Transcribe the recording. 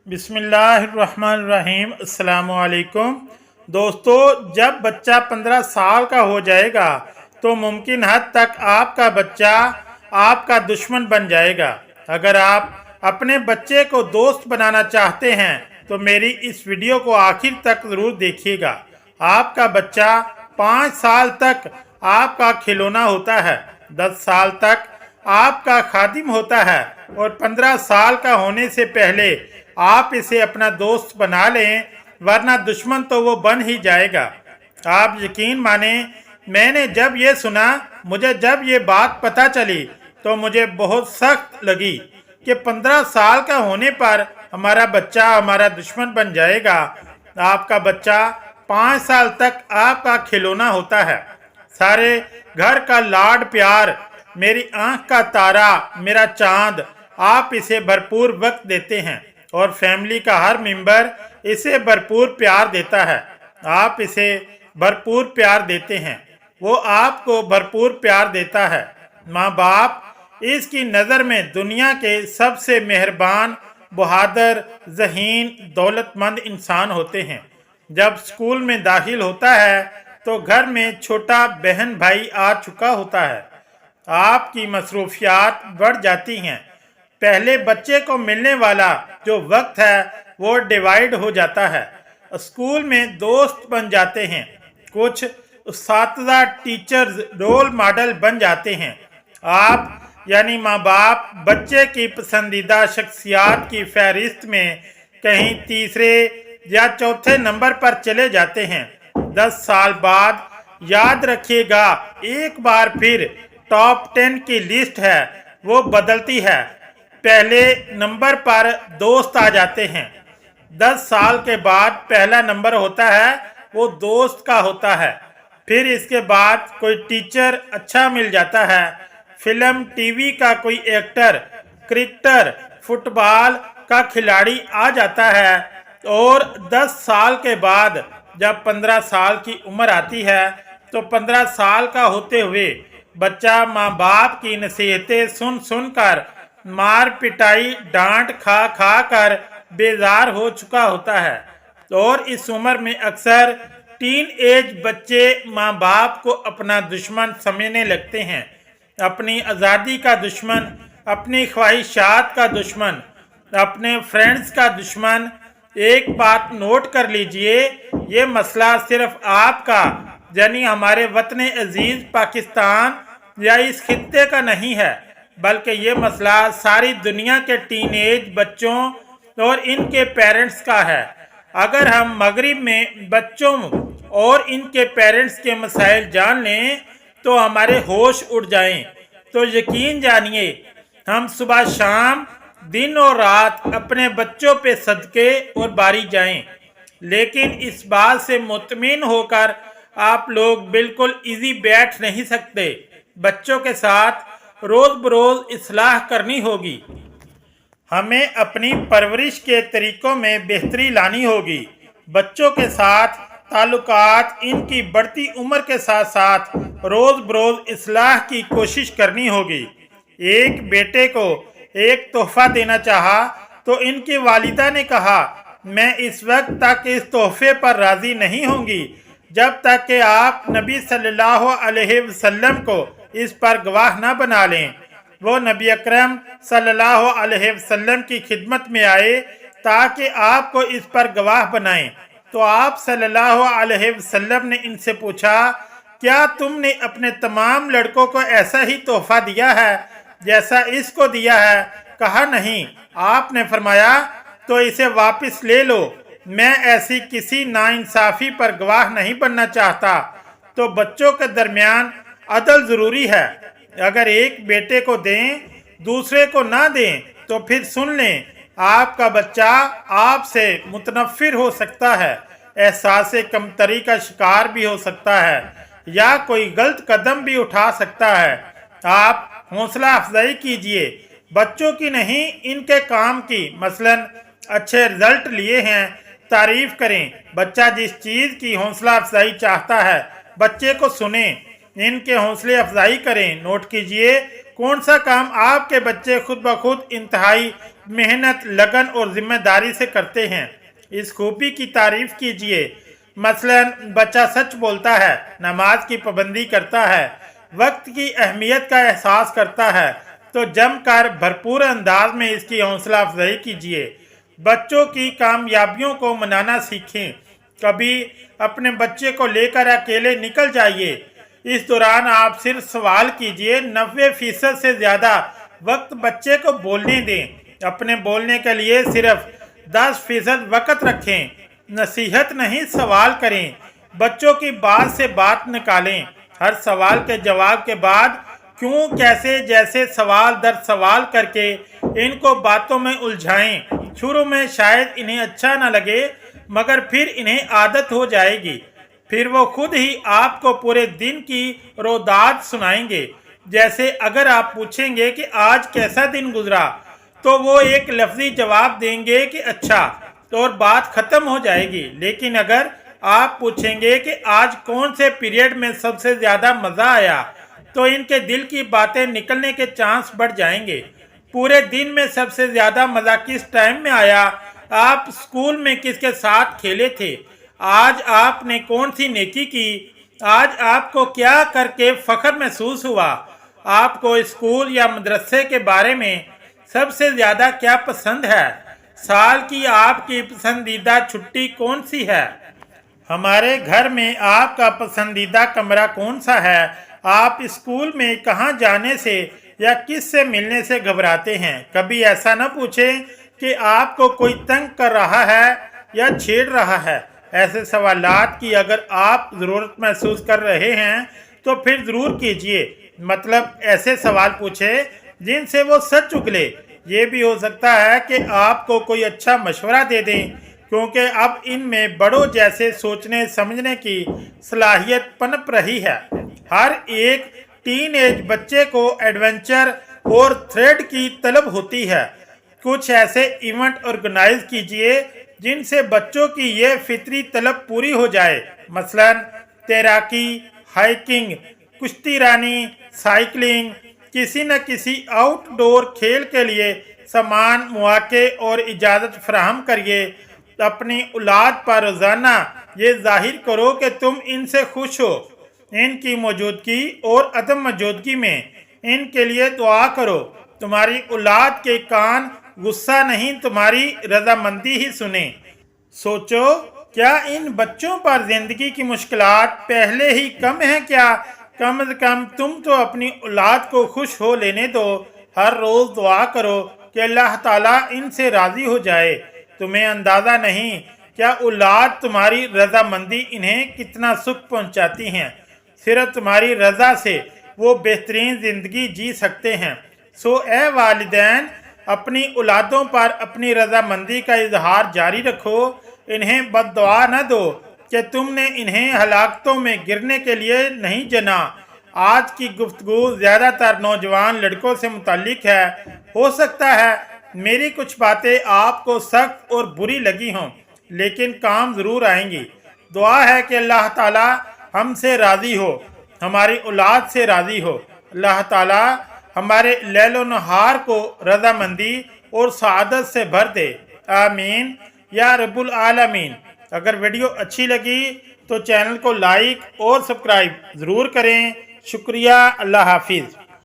बिस्मिल्लाहिर्रहमानिर्रहीम। अस्सलामुअलैकुम दोस्तों, जब बच्चा 15 साल का हो जाएगा तो मुमकिन हद तक आपका बच्चा आपका दुश्मन बन जाएगा। अगर आप अपने बच्चे को दोस्त बनाना चाहते हैं तो मेरी इस वीडियो को आखिर तक ज़रूर देखिएगा। आपका बच्चा 5 साल तक आपका खिलौना होता है, 10 साल तक आपका खादिम होता है और 15 साल का होने से पहले आप इसे अपना दोस्त बना लें, वरना दुश्मन तो वो बन ही जाएगा। आप यकीन माने, मैंने जब ये सुना, मुझे जब ये बात पता चली तो मुझे बहुत सख्त लगी कि 15 साल का होने पर हमारा बच्चा हमारा दुश्मन बन जाएगा। आपका बच्चा 5 साल तक आपका खिलौना होता है, सारे घर का लाड प्यार, मेरी आंख का तारा, मेरा चांद। आप इसे भरपूर वक्त देते हैं और फैमिली का हर मेंबर इसे भरपूर प्यार देता है। आप इसे भरपूर प्यार देते हैं, वो आपको भरपूर प्यार देता है। माँ बाप इसकी नज़र में दुनिया के सबसे मेहरबान, बहादुर, ज़हीन, दौलतमंद इंसान होते हैं। जब स्कूल में दाखिल होता है तो घर में छोटा बहन भाई आ चुका होता है। आपकी मसरूफियात बढ़ जाती हैं। पहले बच्चे को मिलने वाला जो वक्त है वो डिवाइड हो जाता है। स्कूल में दोस्त बन जाते हैं, कुछ उस्ताद टीचर्स रोल मॉडल बन जाते हैं। आप यानी माँ बाप बच्चे की पसंदीदा शख्सियात की फहरिस्त में कहीं तीसरे या चौथे नंबर पर चले जाते हैं। 10 साल बाद याद रखिएगा, एक बार फिर टॉप 10 की लिस्ट है वो बदलती है, पहले नंबर पर दोस्त आ जाते हैं। 10 साल के बाद पहला नंबर होता है वो दोस्त का होता है। फिर इसके बाद कोई टीचर अच्छा मिल जाता है, फिल्म टीवी का कोई एक्टर, क्रिकेटर, फुटबॉल का खिलाड़ी आ जाता है। और 10 साल के बाद जब 15 साल की उम्र आती है तो 15 साल का होते हुए बच्चा माँ बाप की नसीहतें सुन सुनकर, मार पिटाई डांट खा खा कर बेजार हो चुका होता है। और इस उम्र में अक्सर टीन एज बच्चे माँ बाप को अपना दुश्मन समझने लगते हैं, अपनी आज़ादी का दुश्मन, अपनी ख्वाहिशात का दुश्मन, अपने फ्रेंड्स का दुश्मन। एक बात नोट कर लीजिए, ये मसला सिर्फ आपका यानी हमारे वतन अजीज पाकिस्तान या इस खित्ते का नहीं है, बल्कि ये मसला सारी दुनिया के टीनेज बच्चों और इनके पेरेंट्स का है। अगर हम मगरिब में बच्चों और इनके पेरेंट्स के मसाइल जान लें तो हमारे होश उड़ जाएं। तो यकीन जानिए, हम सुबह शाम दिन और रात अपने बच्चों पे सदके और बारी जाएं। लेकिन इस बात से मुतमिन होकर आप लोग बिल्कुल इजी बैठ नहीं सकते। बच्चों के साथ रोज़ बरोज़ इस्लाह करनी होगी। हमें अपनी परवरिश के तरीक़ों में बेहतरी लानी होगी। बच्चों के साथ ताल्लुकात इनकी बढ़ती उम्र के साथ साथ रोज़ बरोज़ इस्लाह की कोशिश करनी होगी। एक बेटे को एक तोहफ़ा देना चाहा तो इनकी वालिदा ने कहा, मैं इस वक्त तक इस तोहफे पर राज़ी नहीं होंगी जब तक कि आप नबी सल्लल्लाहु अलैहि वसल्लम को इस पर गवाह न बना लें। वो नबी अकरम सल्लल्लाहु अलैहि वसल्लम की खिदमत में आए ताकि आपको इस पर गवाह बनाएं। तो आप सल्लल्लाहु अलैहि वसल्लम ने इनसे पूछा, क्या तुमने अपने तमाम लड़कों को ऐसा ही तोहफा दिया है जैसा इसको दिया है? कहा नहीं। आपने फरमाया, तो इसे वापस ले लो, मैं ऐसी किसी नाइंसाफ़ी पर गवाह नहीं बनना चाहता। तो बच्चों के दरमियान अदल ज़रूरी है। अगर एक बेटे को दें दूसरे को ना दें तो फिर सुन लें, आपका बच्चा आपसे मुतनफ़िर हो सकता है, एहसास कमतरी का शिकार भी हो सकता है या कोई गलत कदम भी उठा सकता है। आप हौसला अफजाई कीजिए, बच्चों की नहीं इनके काम की। मसलन अच्छे रिजल्ट लिए हैं, तारीफ़ करें। बच्चा जिस चीज़ की हौसला अफजाई चाहता है बच्चे को सुने, इनके हौसले अफजाई करें। नोट कीजिए, कौन सा काम आपके बच्चे खुद ब खुद इंतहाई मेहनत, लगन और जिम्मेदारी से करते हैं। इस खूबी की तारीफ कीजिए। मसलन बच्चा सच बोलता है, नमाज की पाबंदी करता है, वक्त की अहमियत का एहसास करता है, तो जमकर भरपूर अंदाज में इसकी हौसला अफजाई कीजिए। बच्चों की कामयाबियों को मनाना सीखें। कभी अपने बच्चे को लेकर अकेले निकल जाइए। इस दौरान आप सिर्फ सवाल कीजिए। 90% से ज़्यादा वक्त बच्चे को बोलने दें। अपने बोलने के लिए सिर्फ 10% वक्त रखें। नसीहत नहीं, सवाल करें। बच्चों की बात से बात निकालें। हर सवाल के जवाब के बाद क्यों, कैसे जैसे सवाल दर सवाल करके इनको बातों में उलझाएं। शुरू में शायद इन्हें अच्छा न लगे, मगर फिर इन्हें आदत हो जाएगी। फिर वो खुद ही आपको पूरे दिन की रोदाद सुनाएंगे। जैसे अगर आप पूछेंगे कि आज कैसा दिन गुजरा, तो वो एक लफ्जी जवाब देंगे कि अच्छा, और बात खत्म हो जाएगी। लेकिन अगर आप पूछेंगे कि आज कौन से पीरियड में सबसे ज़्यादा मज़ा आया, तो इनके दिल की बातें निकलने के चांस बढ़ जाएंगे। पूरे दिन में सबसे ज़्यादा मज़ा किस टाइम में आया, आप स्कूल में किसके साथ खेले थे, आज आपने कौन सी नेकी की, आज आपको क्या करके फ़ख्र महसूस हुआ, आपको स्कूल या मदरसे के बारे में सबसे ज़्यादा क्या पसंद है, साल की आपकी पसंदीदा छुट्टी कौन सी है, हमारे घर में आपका पसंदीदा कमरा कौन सा है, आप स्कूल में कहाँ जाने से या किस से मिलने से घबराते हैं। कभी ऐसा न पूछें कि आपको कोई तंग कर रहा है या छेड़ रहा है। ऐसे सवालात की अगर आप ज़रूरत महसूस कर रहे हैं तो फिर ज़रूर कीजिए। मतलब ऐसे सवाल पूछें जिनसे वो सच उगले। ये भी हो सकता है कि आपको कोई अच्छा मशवरा दे दें, क्योंकि अब इनमें बड़ों जैसे सोचने समझने की सलाहियत पनप रही है। हर एक टीन एज बच्चे को एडवेंचर और थ्रिल की तलब होती है। कुछ ऐसे इवेंट ऑर्गेनाइज कीजिए जिनसे बच्चों की ये फितरी तलब पूरी हो जाए। मसलन तैराकी, हाइकिंग, कुश्ती रानी, साइकिलिंग, किसी न किसी आउटडोर खेल के लिए सामान, मौके और इजाज़त फराहम करिए। अपनी औलाद पर रोज़ाना ये जाहिर करो कि तुम इनसे खुश हो। इनकी मौजूदगी और अदम मौजूदगी में इनके लिए दुआ करो। तुम्हारी औलाद के कान गुस्सा नहीं, तुम्हारी रजामंदी ही सुने। सोचो, क्या इन बच्चों पर जिंदगी की मुश्किलात पहले ही कम है क्या? कम से कम तुम तो अपनी औलाद को खुश हो लेने दो। हर रोज़ दुआ करो कि अल्लाह ताला इनसे राज़ी हो जाए। तुम्हें अंदाज़ा नहीं क्या औलाद तुम्हारी रजामंदी इन्हें कितना सुख पहुंचाती हैं। सिर्फ तुम्हारी रज़ा से वो बेहतरीन ज़िंदगी जी सकते हैं। सो ए वालिदैन, अपनी औलादों पर अपनी रजामंदी का इजहार जारी रखो। इन्हें बद्दुआ न दो कि तुमने इन्हें हलाकतों में गिरने के लिए नहीं जना। आज की गुफ्तगू ज़्यादातर नौजवान लड़कों से मुताल्लिक है। हो सकता है मेरी कुछ बातें आपको सख्त और बुरी लगी हों, लेकिन काम ज़रूर आएंगी। दुआ है कि अल्लाह ताला हमसे राज़ी हो, हमारी औलाद से राज़ी हो। अल्लाह ताला हमारे लैलो नहार को रज़ामंदी और सआदत से भर दे। आमीन या रब्बुल आलमीन। अगर वीडियो अच्छी लगी तो चैनल को लाइक और सब्सक्राइब ज़रूर करें। शुक्रिया। अल्लाह हाफिज़।